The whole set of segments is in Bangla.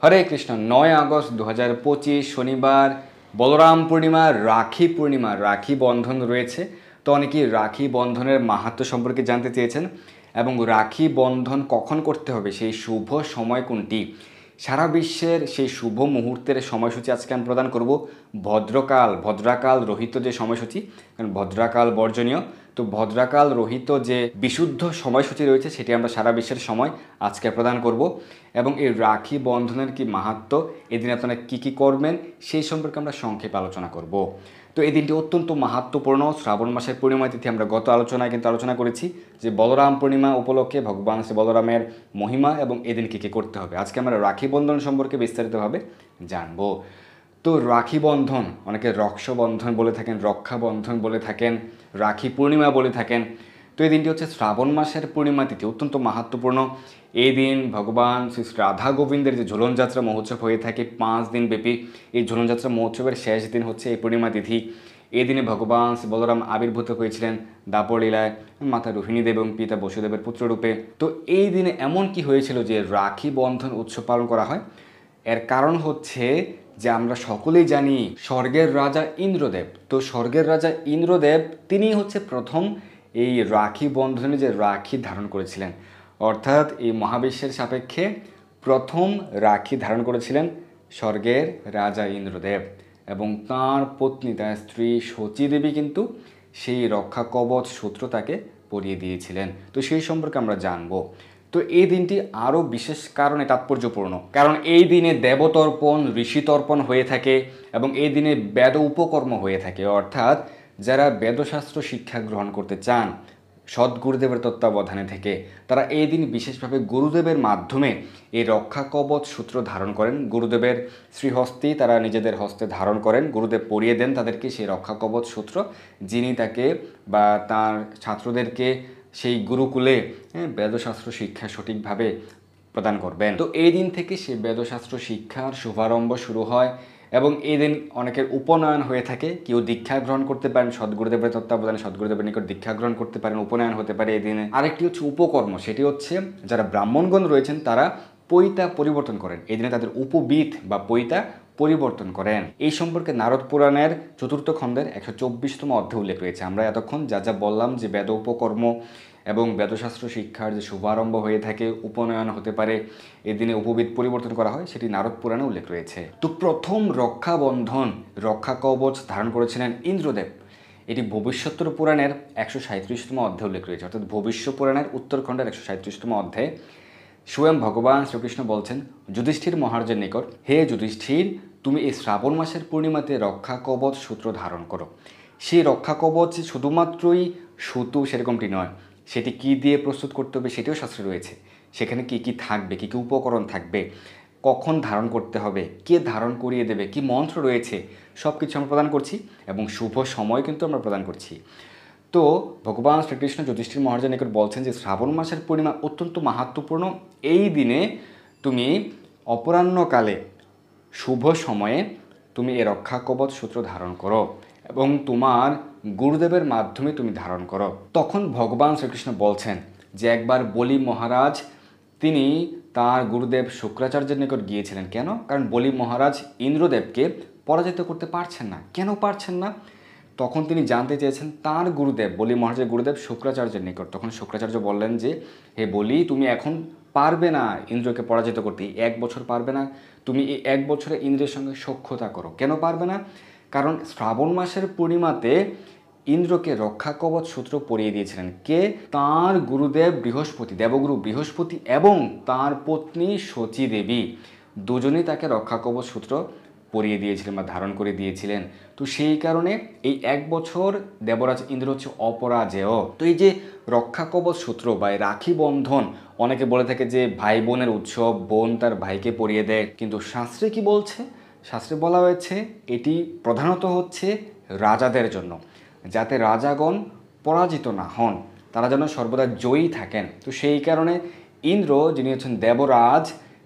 হরে কৃষ্ণ। 9 আগস্ট 2025 শনিবার, বলরাম পূর্ণিমা, রাখি পূর্ণিমা, রাখি বন্ধন রয়েছে। তো অনেকেই রাখি বন্ধনের মাহাত্ম্য সম্পর্কে জানতে চেয়েছেন এবং রাখি বন্ধন কখন করতে হবে, সেই শুভ সময় কোনটি, সারা বিশ্বের সেই শুভ মুহূর্তের সময়সূচি আজকে আমি প্রদান করব। ভদ্রাকাল রহিত যে সময়সূচি, কারণ ভদ্রাকাল বর্জনীয়, তো ভদ্রাকাল রহিত যে বিশুদ্ধ সময়সূচি রয়েছে সেটি আমরা সারা বিশ্বের সময় আজকে প্রদান করব। এবং এই রাখি বন্ধনের কি মাহাত্ম্য, এদিন আপনারা কী কী করবেন সেই সম্পর্কে আমরা সংক্ষেপে আলোচনা করব। তো এই দিনটি অত্যন্ত মাহাত্ম্যপূর্ণ। শ্রাবণ মাসের পূর্ণিমা তিথি আমরা গত আলোচনায় কিন্তু আলোচনা করেছি যে বলরাম পূর্ণিমা উপলক্ষে ভগবান শ্রী বলরামের মহিমা এবং এদিন কী কী করতে হবে। আজকে আমরা রাখি বন্ধন সম্পর্কে বিস্তারিতভাবে জানবো। তো রাখি বন্ধন, অনেকে রক্ষাবন্ধন বলে থাকেন, রক্ষাবন্ধন বলে থাকেন, রাখি পূর্ণিমা বলে থাকেন। তো এই দিনটি হচ্ছে শ্রাবণ মাসের পূর্ণিমা তিথি, অত্যন্ত মাহাত্ম্যপূর্ণ। এই দিন ভগবান শ্রী রাধা গোবিন্দের যে ঝুলনযাত্রা মহোৎসব হয়ে থাকে 5 দিন ব্যাপী, এই ঝুলনযাত্রা মহোৎসবের শেষ দিন হচ্ছে এই পূর্ণিমা তিথি। এই দিনে ভগবান শ্রী বলরাম আবির্ভূত হয়েছিলেন দাপর লীলায় মাতা রোহিণী দেব এবং পিতা বসুদেবের পুত্ররূপে। তো এই দিনে এমন কি হয়েছিল যে রাখি বন্ধন উৎসব পালন করা হয়? এর কারণ হচ্ছে যে আমরা সকলেই জানি স্বর্গের রাজা ইন্দ্রদেব। তো স্বর্গের রাজা ইন্দ্রদেব তিনি হচ্ছে প্রথম এই রাখি বন্ধনে যে রাখি ধারণ করেছিলেন, অর্থাৎ এই মহাবিশ্বের সাপেক্ষে প্রথম রাখি ধারণ করেছিলেন স্বর্গের রাজা ইন্দ্রদেব, এবং তাঁর পত্নী, তার স্ত্রী শচী দেবী কিন্তু সেই রক্ষা কবচ সূত্র তাকে পরিয়ে দিয়েছিলেন। তো সেই সম্পর্কে আমরা জানবো। তো এই দিনটি আরও বিশেষ কারণে তাৎপর্যপূর্ণ, কারণ এই দিনে দেবতর্পণ, ঋষিতর্পণ হয়ে থাকে এবং এই দিনে বেদ উপকর্ম হয়ে থাকে। অর্থাৎ যারা বেদশাস্ত্র শিক্ষা গ্রহণ করতে চান সদ্গুরুদেবের তত্ত্বাবধানে থেকে, তারা এই দিন বিশেষভাবে গুরুদেবের মাধ্যমে এই রক্ষা কবচ সূত্র ধারণ করেন। গুরুদেবের শ্রীহস্তেই তারা নিজেদের হস্তে ধারণ করেন, গুরুদেব পরিয়ে দেন তাদেরকে সেই রক্ষা কবচ সূত্র, যিনি তাকে বা তার ছাত্রদেরকে সেই গুরুকুলে বেদশাস্ত্র শিক্ষা সঠিকভাবে প্রদান করবেন। তো এই দিন থেকে সেই বেদশাস্ত্র শিক্ষার শুভারম্ভ শুরু হয় এবং এই দিন অনেকের উপনয়ন হয়ে থাকে। কেউ দীক্ষা গ্রহণ করতে পারেন সদ্গুরুদেবের তত্ত্বাবধানে, সদ্গুরুদেবের নিকট দীক্ষা গ্রহণ করতে পারেন, উপনয়ন হতে পারে এই দিনে। আরেকটি হচ্ছে উপকর্ম, সেটি হচ্ছে যারা ব্রাহ্মণগণ রয়েছেন তারা পৈতা পরিবর্তন করেন এই দিনে, তাদের উপবিদ বা পৈতা পরিবর্তন করেন। এই সম্পর্কে নারদ পুরাণের 4th খণ্ডের 124তম অধ্যায় উল্লেখ রয়েছে। আমরা এতক্ষণ যা যা বললাম যে বেদ উপকর্ম এবং বেদশাস্ত্র শিক্ষার যে শুভারম্ভ হয়ে থাকে, উপনয়ন হতে পারে, এদিনে উপবিদ পরিবর্তন করা হয়, সেটি নারদ পুরাণে উল্লেখ রয়েছে। তো প্রথম রক্ষাবন্ধন, রক্ষা কবচ ধারণ করেছিলেন ইন্দ্রদেব। এটি ভবিষ্যত্তর পুরাণের 137তম অধ্যায় উল্লেখ রয়েছে, অর্থাৎ ভবিষ্য পুরাণের উত্তরখণ্ডের 137তম অধ্যায়ে স্বয়ং ভগবান শ্রীকৃষ্ণ বলছেন যুধিষ্ঠির মহারাজের নিকট, হে যুধিষ্ঠির, তুমি এই শ্রাবণ মাসের পূর্ণিমাতে রক্ষা কবচ সূত্র ধারণ করো। সেই রক্ষা কবচ শুধুমাত্রই সুতো সেরকমটি নয়, সেটি কি দিয়ে প্রস্তুত করতে হবে সেটিও শাস্ত্রে রয়েছে। সেখানে কি কি থাকবে, কি কি উপকরণ থাকবে, কখন ধারণ করতে হবে, কে ধারণ করিয়ে দেবে, কি মন্ত্র রয়েছে, সব কিছু আমরা প্রদান করছি এবং শুভ সময় কিন্তু আমরা প্রদান করছি। তো ভগবান শ্রীকৃষ্ণ যুধিষ্ঠির মহারাজের নিকট বলছেন যে শ্রাবণ মাসের পূর্ণিমা অত্যন্ত মাহাত্ম্যপূর্ণ। এই দিনে তুমি অপরাহ্নকালে শুভ সময়ে তুমি এ রক্ষা কবচ সূত্র ধারণ করো এবং তোমার গুরুদেবের মাধ্যমে তুমি ধারণ করো। তখন ভগবান শ্রীকৃষ্ণ বলছেন যে একবার বলি মহারাজ তিনি তার গুরুদেব শুক্রাচার্যের নিকট গিয়েছিলেন। কেন? কারণ বলি মহারাজ ইন্দ্রদেবকে পরাজিত করতে পারছেন না। কেন পারছেন না? তখন তিনি জানতে চেয়েছেন তার গুরুদেব, বলি মহারাজের গুরুদেব শুক্রাচার্যের নিকট। তখন শুক্রাচার্য বললেন যে হে বলি, তুমি এখন পারবে না ইন্দ্রকে পরাজিত করতে, 1 বছর পারবে না, তুমি এই 1 বছরে ইন্দ্রের সঙ্গে সখ্যতা করো। কেন পারবে না? কারণ শ্রাবণ মাসের পূর্ণিমাতে ইন্দ্রকে রক্ষা কবচ সূত্র পরিয়ে দিয়েছিলেন কে? তাঁর গুরুদেব বৃহস্পতি, দেবগুরু বৃহস্পতি এবং তাঁর পত্নী শচী দেবী, দুজনেই তাকে রক্ষা কবচ সূত্র পরিয়ে দিয়েছিলেন বা ধারণ করে দিয়েছিলেন। তো সেই কারণে এই 1 বছর দেবরাজ ইন্দ্র হচ্ছে অপরাজেয়। তো এই যে রক্ষা কবচ সূত্র বা রাখি বন্ধন, অনেকে বলে থাকে যে ভাই বোনের উৎসব, বোন তার ভাইকে পরিয়ে দেয়, কিন্তু শাস্ত্রে কি বলছে? শাস্ত্রে বলা হয়েছে এটি প্রধানত হচ্ছে রাজাদের জন্য, যাতে রাজাগণ পরাজিত না হন, তারা যেন সর্বদা জয়ী থাকেন। তো সেই কারণে ইন্দ্র, যিনি হচ্ছেন দেবরাজ,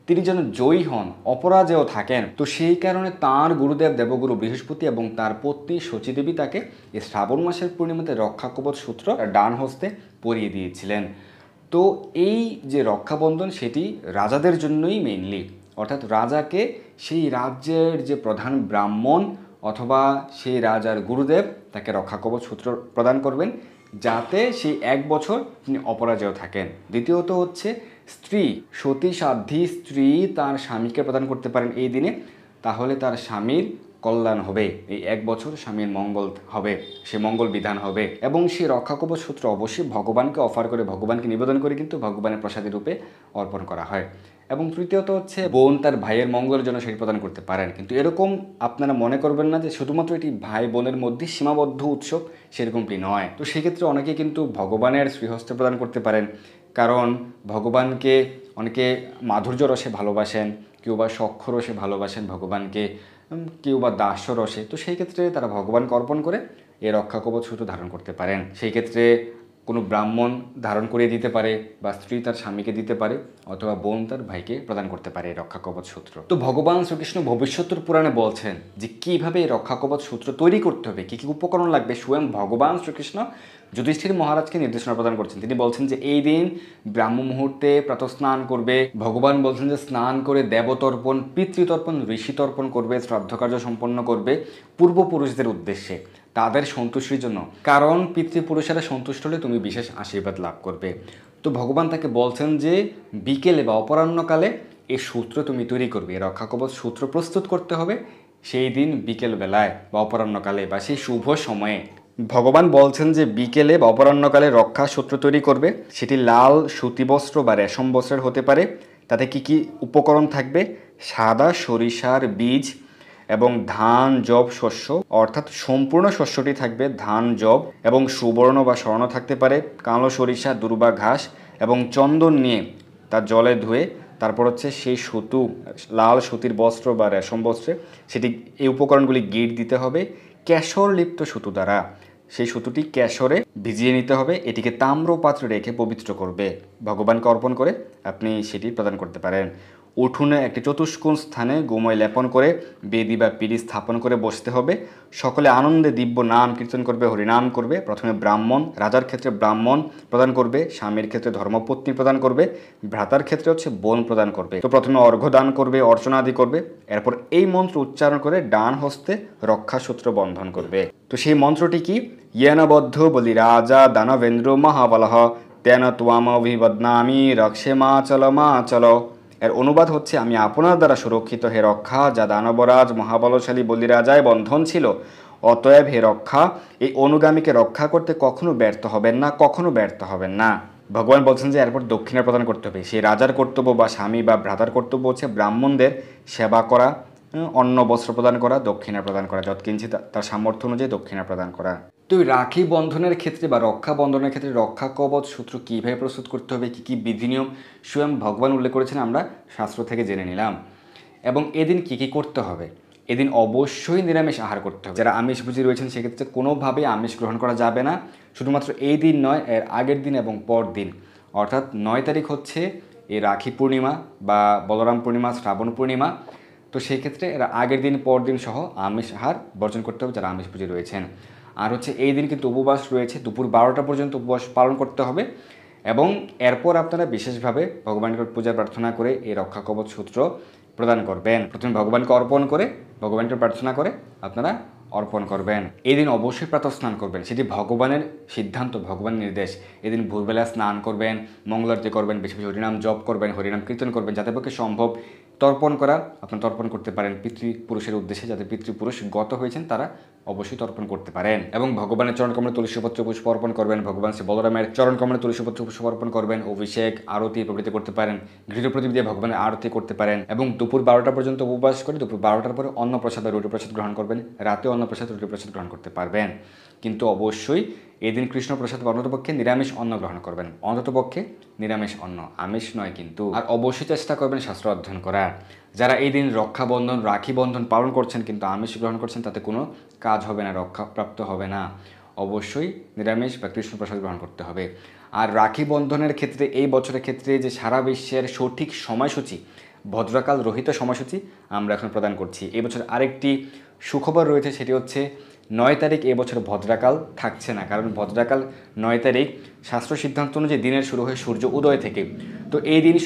তিনি যেন জয়ী হন, অপরাজেয় থাকেন। তো সেই কারণে তাঁর গুরুদেব দেবগুরু বৃহস্পতি এবং তার পত্নী শচী দেবী তাকে এই শ্রাবণ মাসের পূর্ণিমাতে রক্ষা কবচ সূত্র ডান হস্তে পরিয়ে দিয়েছিলেন। তো এই যে রক্ষাবন্ধন সেটি রাজাদের জন্যই মেইনলি, অর্থাৎ রাজাকে সেই রাজ্যের যে প্রধান ব্রাহ্মণ অথবা সেই রাজার গুরুদেব তাকে রক্ষা কবচ সূত্র প্রদান করবেন, যাতে সেই 1 বছর তিনি অপরাজেয় থাকেন। দ্বিতীয়ত হচ্ছে স্ত্রী, সতী সাধ্বী স্ত্রী তার স্বামীকে প্রদান করতে পারেন এই দিনে, তাহলে তার স্বামীর কল্যাণ হবে, এই 1 বছর স্বামীর মঙ্গল হবে, সে মঙ্গল বিধান হবে। এবং সেই রক্ষা কবচ সূত্র অবশ্যই ভগবানকে অফার করে, ভগবানকে নিবেদন করে কিন্তু ভগবানের প্রসাদী রূপে অর্পণ করা হয়। এবং তৃতীয়ত হচ্ছে বোন তার ভাইয়ের মঙ্গলের জন্য সেটি প্রদান করতে পারেন। কিন্তু এরকম আপনারা মনে করবেন না যে শুধুমাত্র এটি ভাই বোনের মধ্যে সীমাবদ্ধ উৎসব, সেরকমটি নয়। তো সেক্ষেত্রে অনেকে কিন্তু ভগবানের শ্রীহস্তে প্রদান করতে পারেন, কারণ ভগবানকে অনেকে মাধুর্য রসে ভালোবাসেন, কেউ বা সখ্য রসে ভালোবাসেন ভগবানকে, কেউ বা দাস্য রসে। তো সেই ক্ষেত্রে তারা ভগবানকে অর্পণ করে এই রক্ষা কবচ সূত্র ধারণ করতে পারেন। সেই ক্ষেত্রে কোনো ব্রাহ্মণ ধারণ করিয়ে দিতে পারে, বা স্ত্রী তার স্বামীকে দিতে পারে, অথবা বোন তার ভাইকে প্রদান করতে পারে এই রক্ষা কবচ সূত্র। তো ভগবান শ্রীকৃষ্ণ ভবিষ্যতের পুরাণে বলছেন যে কীভাবে এই রক্ষা কবচ সূত্র তৈরি করতে হবে, কী কী উপকরণ লাগবে। স্বয়ং ভগবান শ্রীকৃষ্ণ যুধিষ্ঠির মহারাজকে নির্দেশনা প্রদান করছেন। তিনি বলছেন যে এই দিন ব্রাহ্ম মুহূর্তে প্রাতঃস্নান করবে। ভগবান বলছেন যে স্নান করে দেবতর্পণ, পিতৃতর্পণ, ঋষিতর্পণ করবে, শ্রাদ্ধকার্য সম্পন্ন করবে পূর্বপুরুষদের উদ্দেশ্যে, তাদের সন্তুষ্টির জন্য, কারণ পিতৃপুরুষেরা সন্তুষ্ট হলে তুমি বিশেষ আশীর্বাদ লাভ করবে। তো ভগবান তাকে বলছেন যে বিকেলে বা অপরাহ্নকালে এই সূত্র তুমি তৈরি করবে, এই রক্ষা কবচ সূত্র প্রস্তুত করতে হবে সেই দিন বিকেল বেলায় বা অপরাহ্নকালে বা সেই শুভ সময়ে। ভগবান বলছেন যে বিকেলে বা অপরাহ্নকালে রক্ষা সূত্র তৈরি করবে, সেটি লাল সুতি বস্ত্র বা রেশম বস্ত্রের হতে পারে। তাতে কি কি উপকরণ থাকবে? সাদা সরিষার বীজ এবং ধান জব শস্য, অর্থাৎ সম্পূর্ণ শস্যটি থাকবে ধান জব, এবং সুবর্ণ বা স্বর্ণ থাকতে পারে, কালো সরিষা, দুর্বা ঘাস এবং চন্দন নিয়ে তা জলে ধুয়ে তারপর হচ্ছে সেই সুতু, লাল সুতির বস্ত্র বা রেশম বস্ত্রে সেটি, এই উপকরণগুলি গিট দিতে হবে কেশর লিপ্ত সুতো দ্বারা। সেই সুতোটি কেশরে ভিজিয়ে নিতে হবে, এটিকে তাম্র পাত্রে রেখে পবিত্র করবে, ভগবানকে অর্পণ করে আপনি সেটি প্রদান করতে পারেন। উঠোনে একটি চতুষ্কোণ স্থানে গোময় লেপন করে বেদি বা পিঁড়ি স্থাপন করে বসতে হবে। সকলে আনন্দে দিব্য নাম কীর্তন করবে, হরিনাম করবে। প্রথমে ব্রাহ্মণ, রাজার ক্ষেত্রে ব্রাহ্মণ প্রদান করবে, স্বামীর ক্ষেত্রে ধর্মপত্নী প্রদান করবে, ভ্রাতার ক্ষেত্রে হচ্ছে বোন প্রদান করবে। তো প্রথমে অর্ঘ্য দান করবে, অর্চনা আদি করবে, এরপর এই মন্ত্র উচ্চারণ করে ডান হস্তে রক্ষাসূত্র বন্ধন করবে। তো সেই মন্ত্রটি কি? ইয়েনবদ্ধ বলি রাজা দানবেন্দ্র মহাবলহ তেন ত্বাম অভিবদনামি রক্ষে মা চল। এর অনুবাদ হচ্ছে, আমি আপনার দ্বারা সুরক্ষিত হে রক্ষা, যা দানবরাজ মহাবলশালী বলিরাজায় বন্ধন ছিল, অতএব হে রক্ষা, এই অনুগামীকে রক্ষা করতে কখনো ব্যর্থ হবেন না, কখনো ব্যর্থ হবেন না। ভগবান বলছেন যে এরপর দক্ষিণা প্রদান করতে হবে। সেই রাজার কর্তব্য বা স্বামী বা ভ্রাতার কর্তব্য হচ্ছে ব্রাহ্মণদের সেবা করা, অন্ন বস্ত্র প্রদান করা, দক্ষিণা প্রদান করা, যৎকিঞ্চিৎ তার সামর্থ্য অনুযায়ী দক্ষিণা প্রদান করা। তো রাখি বন্ধনের ক্ষেত্রে বা রক্ষা বন্ধনের ক্ষেত্রে রক্ষা কবচ সূত্র কীভাবে প্রস্তুত করতে হবে, কী কী বিধি নিয়ম স্বয়ং ভগবান উল্লেখ করেছেন, আমরা শাস্ত্র থেকে জেনে নিলাম। এবং এদিন কী কী করতে হবে? এদিন অবশ্যই নিরামিষ আহার করতে হবে। যারা আমিষভোজী রয়েছেন সেক্ষেত্রে কোনোভাবেই আমিষ গ্রহণ করা যাবে না। শুধুমাত্র এই দিন নয়, এর আগের দিন এবং পর দিন, অর্থাৎ 9 তারিখ হচ্ছে এই রাখি পূর্ণিমা বা বলরাম পূর্ণিমা, শ্রাবণ পূর্ণিমা। তো সেই ক্ষেত্রে এরা আগের দিন পর দিন সহ আমিষ আহার বর্জন করতে হবে যারা আমিষভোজী রয়েছেন। আর হচ্ছে এই দিন কিন্তু উপবাস রয়েছে, দুপুর 12টা পর্যন্ত উপবাস পালন করতে হবে। এবং এরপর আপনারা বিশেষভাবে ভগবানকে পূজা প্রার্থনা করে এই রক্ষা কবচ সূত্র প্রদান করবেন। প্রথমে ভগবানকে অর্পণ করে, ভগবানকে প্রার্থনা করে আপনারা অর্পণ করবেন। এই দিন অবশ্যই প্রাতঃস্নান করবেন, সেটি ভগবানের সিদ্ধান্ত, ভগবানের নির্দেশ। এদিন ভোরবেলা স্নান করবেন, মঙ্গলারতি করবেন, বেশি বেশি হরিনাম জপ করবেন, হরিনাম কীর্তন করবেন, যাতে পক্ষে সম্ভব তর্পণ করা আপনারা তর্পণ করতে পারেন পিতৃপুরুষের উদ্দেশ্যে, যাতে পিতৃপুরুষ গত হয়েছেন তারা অবশ্যই তর্পণ করতে পারেন। এবং ভগবানের চরণকমলে তুলসীপত্র পুষ্প অর্পণ করবেন, ভগবান শ্রী বলরামের চরণকমলে তুলসীপত্র পুষ্প অর্পণ করবেন, অভিষেক আরতি প্রভৃতি করতে পারেন, ঘৃতপ্রদীপ দিয়ে ভগবানের আরতি করতে পারেন। এবং দুপুর 12টা পর্যন্ত উপবাস করে দুপুর 12টার পরে অন্নপ্রসাদ বা রুটি প্রসাদ গ্রহণ করবেন। রাতে অন্নপ্রসাদ, রুটি প্রসাদ গ্রহণ করতে পারবেন, কিন্তু অবশ্যই এই দিন কৃষ্ণ প্রসাদ বা অন্ততপক্ষে নিরামিষ অন্ন গ্রহণ করবেন, অন্ততপক্ষে নিরামিষ অন্ন, আমিষ নয় কিন্তু। আর অবশ্যই চেষ্টা করবেন শাস্ত্র অধ্যয়ন করার। যারা এই দিন রক্ষাবন্ধন, রাখি বন্ধন পালন করছেন কিন্তু আমিষ গ্রহণ করছেন, তাতে কোনো কাজ হবে না, রক্ষাপ্রাপ্ত হবে না। অবশ্যই নিরামিষ বা কৃষ্ণ প্রসাদ গ্রহণ করতে হবে। আর রাখি বন্ধনের ক্ষেত্রে এই বছরের ক্ষেত্রে যে সারা বিশ্বের সঠিক সময়সূচি, ভদ্রকাল রহিত সময়সূচি আমরা এখন প্রদান করছি। এই বছর আরেকটি সুখবর রয়েছে, সেটি হচ্ছে 9 তারিখ এবছর ভদ্রাকাল থাকছে না, কারণ ভদ্রাকাল 9 তারিখ শাস্ত্র সিদ্ধান্ত অনুযায়ী দিনের শুরু হয় সূর্য উদয় থেকে। তো এই দিন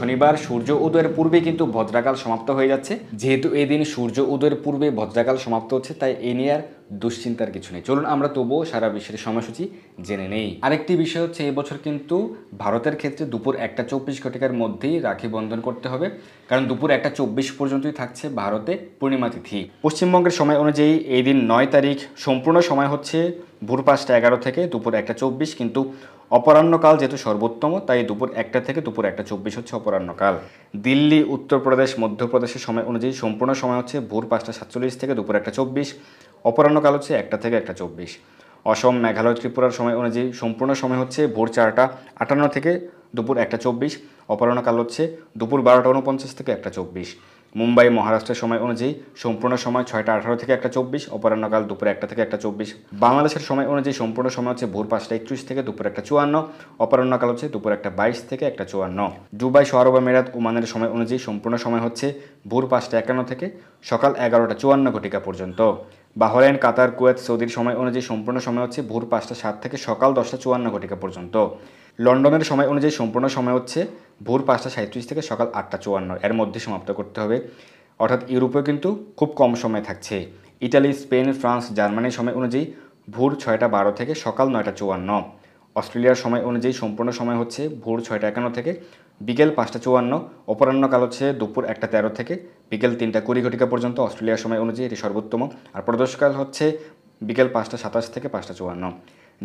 শনিবার সূর্য উদয়ের পূর্বে কিন্তু ভদ্রাকাল সমাপ্ত হয়ে যাচ্ছে। যেহেতু এই দিন সূর্য উদয়ের পূর্বে ভদ্রাকাল সমাপ্ত হচ্ছে, তাই এই নিয়ে আর দুশ্চিন্তার কিছু নেই। চলুন আমরা তবুও সারা বিশ্বের সময়সূচি জেনে নেই। আরেকটি বিষয় হচ্ছে, এবছর কিন্তু ভারতের ক্ষেত্রে দুপুর 1:24 মধ্যেই রাখি বন্ধন করতে হবে, কারণ দুপুর 1:24 পর্যন্তই থাকছে ভারতে পূর্ণিমা তিথি। পশ্চিমবঙ্গের সময় অনুযায়ী এই দিন 9 তারিখ সম্পূর্ণ সময় হচ্ছে ভোর 5:11 থেকে দুপুর 1:24, কিন্তু অপরাহ্নকাল যেহেতু সর্বোত্তম, তাই দুপুর 1টা থেকে দুপুর 1:24 হচ্ছে অপরাহ্নকাল। দিল্লি, উত্তরপ্রদেশ, মধ্যপ্রদেশের সময় অনুযায়ী সম্পূর্ণ সময় হচ্ছে ভোর 5:47 থেকে দুপুর 1:24, অপরাহ্নকাল হচ্ছে 1টা থেকে 1:24। অসম, মেঘালয়, ত্রিপুরার সময় অনুযায়ী সম্পূর্ণ সময় হচ্ছে ভোর 4:58 থেকে দুপুর 1:24, অপরাহ্নকাল হচ্ছে দুপুর 12:49 থেকে 1:24। মুম্বাই, মহারাষ্ট্রের সময় অনুযায়ী সম্পূর্ণ সময় 6:18 থেকে 1:24, অপরাহ্নকাল দুপুর 1টা থেকে 1:24। বাংলাদেশের সময় অনুযায়ী সম্পূর্ণ সময় হচ্ছে ভোর 5:31 থেকে দুপুর 1:54, অপরাহ্নকাল হচ্ছে দুপুর 1:22 থেকে 1:54। দুবাই, শহর আমিরাত, ওমানের সময় অনুযায়ী সম্পূর্ণ সময় হচ্ছে ভোর 5:51 থেকে সকাল 11:54 পর্যন্ত। বাহরাইন, কাতার, কুয়েত, সৌদির সময় অনুযায়ী সম্পূর্ণ সময় হচ্ছে ভোর 5:07 থেকে সকাল 10:54 পর্যন্ত। লন্ডনের সময় অনুযায়ী সম্পূর্ণ সময় হচ্ছে ভোর 5:37 থেকে সকাল 8:54, এর মধ্যে সমাপ্ত করতে হবে। অর্থাৎ ইউরোপেও কিন্তু খুব কম সময় থাকছে। ইটালি, স্পেন, ফ্রান্স, জার্মানির সময় অনুযায়ী ভোর 6:12 থেকে সকাল 9:54। অস্ট্রেলিয়ার সময় অনুযায়ী সম্পূর্ণ সময় হচ্ছে ভোর 6:51 থেকে বিকেল 5:54, অপরাহ্নকাল হচ্ছে দুপুর 1:13 থেকে বিকেল 3:20 পর্যন্ত অস্ট্রেলিয়ার সময় অনুযায়ী এটি সর্বোত্তম, আর প্রদোষকাল হচ্ছে বিকেল 5:27 থেকে 5:54।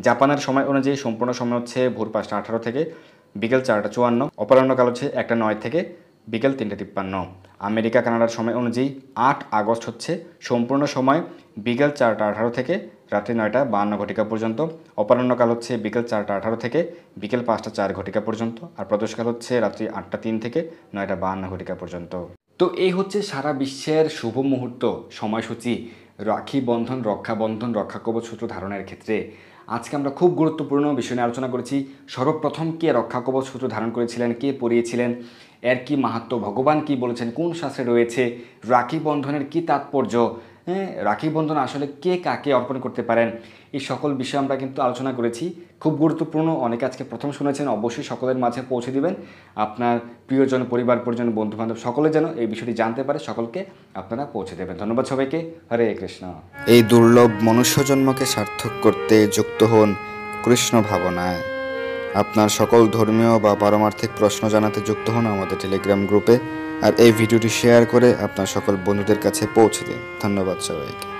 জাপানের সময় অনুযায়ী সম্পূর্ণ সময় হচ্ছে ভোর 5:18 থেকে বিকেল 4:54, অপরাহ্নকাল হচ্ছে 1:09 থেকে বিকেল 3:53। আমেরিকা, কানাডার সময় অনুযায়ী 8 আগস্ট হচ্ছে সম্পূর্ণ সময় বিকেল 4:18 থেকে রাত্রি 9:52 পর্যন্ত, অপরাহ্নকাল হচ্ছে বিকেল 4:18 থেকে বিকেল 5:04 পর্যন্ত, আর প্রদোষকাল হচ্ছে রাত্রি 8:03 থেকে 9:52 পর্যন্ত। তো এই হচ্ছে সারা বিশ্বের শুভ মুহূর্ত সময়সূচি রাখি বন্ধন, রক্ষাবন্ধন, রক্ষাকবচ সূত্র ধারণের ক্ষেত্রে। আজকে আমরা খুব গুরুত্বপূর্ণ বিষয় নিয়ে আলোচনা করেছি। সর্বপ্রথম কে রক্ষাকবচ সূত্র ধারণ করেছিলেন, কে পরিয়েছিলেন, এর কি মাহাত্ম্য, ভগবান কি বলেছেন, কোন শাস্ত্রে রয়েছে, রাখি বন্ধনের কি তাৎপর্য, রাখি বন্ধন আসলে কে কাকে অর্পণ করতে পারেন, এই সকল বিষয়ে আমরা কিন্তু আলোচনা করেছি। খুব গুরুত্বপূর্ণ, অনেকে আজকে প্রথম শুনেছেন, অবশ্যই সকলের মাঝে পৌঁছে দিবেন। আপনার প্রিয়জন, পরিবার পরিজন, বন্ধুবান্ধব সকলে যেন এই বিষয়টি জানতে পারে, সকলকে আপনারা পৌঁছে দেবেন। ধন্যবাদ সবাইকে। হরে কৃষ্ণ। এই দুর্লভ মনুষ্য জন্মকে সার্থক করতে যুক্ত হন কৃষ্ণ ভাবনায়। আপনার সকল ধর্মীয় বা পারমার্থিক প্রশ্ন জানাতে যুক্ত হন আমাদের টেলিগ্রাম গ্রুপে, আর এই ভিডিওটি শেয়ার করে আপনার সকল বন্ধুদের কাছে পৌঁছে দিন। ধন্যবাদ সবাইকে।